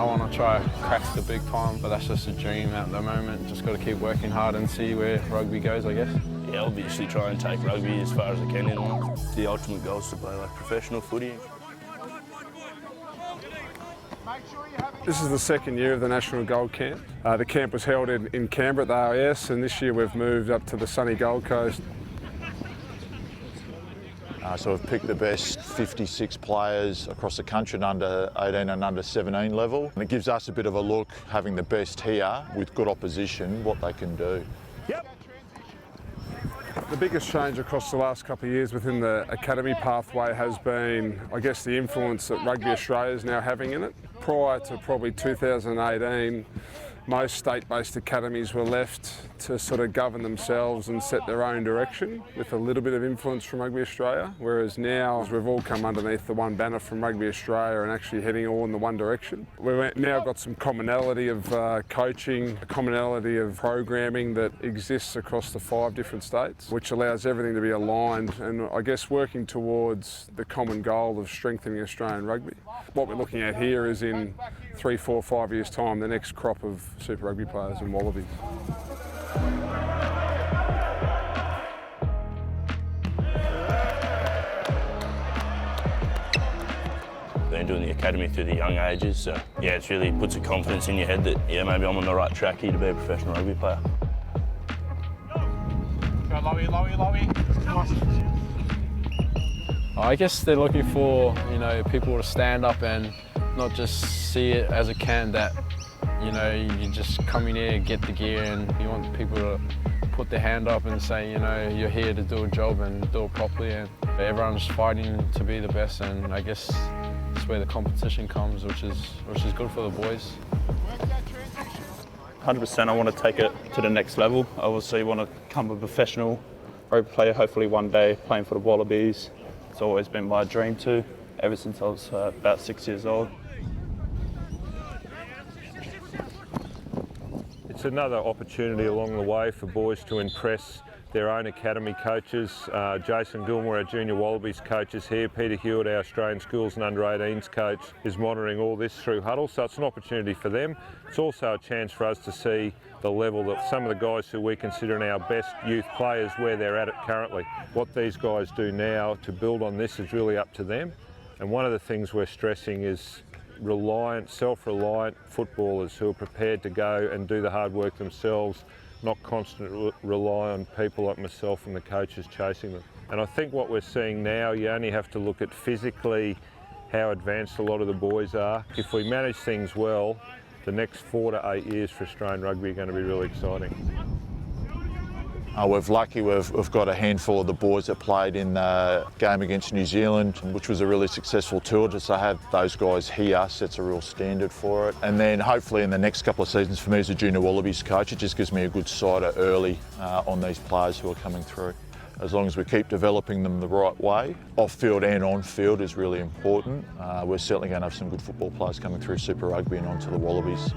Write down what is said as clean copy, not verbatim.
I want to try crack the big time, but that's just a dream at the moment. Just got to keep working hard and see where rugby goes, I guess. Yeah, obviously try and take rugby as far as I can in life. The ultimate goal is to play like professional footy. This is the second year of the National Gold Camp. The camp was held in Canberra at the AIS, and this year we've moved up to the sunny Gold Coast. So we've picked the best 56 players across the country at under 18 and under 17 level. And it gives us a bit of a look, having the best here with good opposition, what they can do. Yep. The biggest change across the last couple of years within the academy pathway has been, I guess, the influence that Rugby Australia is now having in it. Prior to probably 2018, most state-based academies were left to sort of govern themselves and set their own direction with a little bit of influence from Rugby Australia, whereas now we've all come underneath the one banner from Rugby Australia and actually heading all in the one direction. We've now got some commonality of coaching, commonality of programming that exists across the 5 different states, which allows everything to be aligned and I guess working towards the common goal of strengthening Australian rugby. What we're looking at here is in 3, 4, 5 years' time, the next crop of Super Rugby players and Wallabies. Been doing the academy through the young ages, so yeah, it really puts a confidence in your head that yeah, maybe I'm on the right track here to be a professional rugby player. Go Lowy, Lowy, Lowy. I guess they're looking for, people to stand up and not just see it as a camp that, you just come in here, get the gear, and you want people to put their hand up and say, you're here to do a job and do it properly, and everyone's fighting to be the best, and I guess that's where the competition comes, which is good for the boys. 100%, I want to take it to the next level. I obviously want to become a professional rugby player, hopefully one day playing for the Wallabies. It's always been my dream too, ever since I was about 6 years old. It's another opportunity along the way for boys to impress their own academy coaches. Jason Gilmore, our junior Wallabies coach, is here. Peter Hewitt, our Australian schools and under-18s coach, is monitoring all this through Huddle, so it's an opportunity for them. It's also a chance for us to see the level that some of the guys who we consider our best youth players, where they're at it currently. What these guys do now to build on this is really up to them. And one of the things we're stressing is self-reliant footballers who are prepared to go and do the hard work themselves, not constantly rely on people like myself and the coaches chasing them. And I think what we're seeing now, you only have to look at physically how advanced a lot of the boys are. If we manage things well, the next 4 to 8 years for Australian rugby are going to be really exciting. We're lucky we've got a handful of the boys that played in the game against New Zealand, which was a really successful tour. Just to have those guys here sets a real standard for it. And then hopefully in the next couple of seasons, for me as a junior Wallabies coach, it just gives me a good sighter early on these players who are coming through. As long as we keep developing them the right way, off-field and on-field is really important. We're certainly going to have some good football players coming through Super Rugby and onto the Wallabies.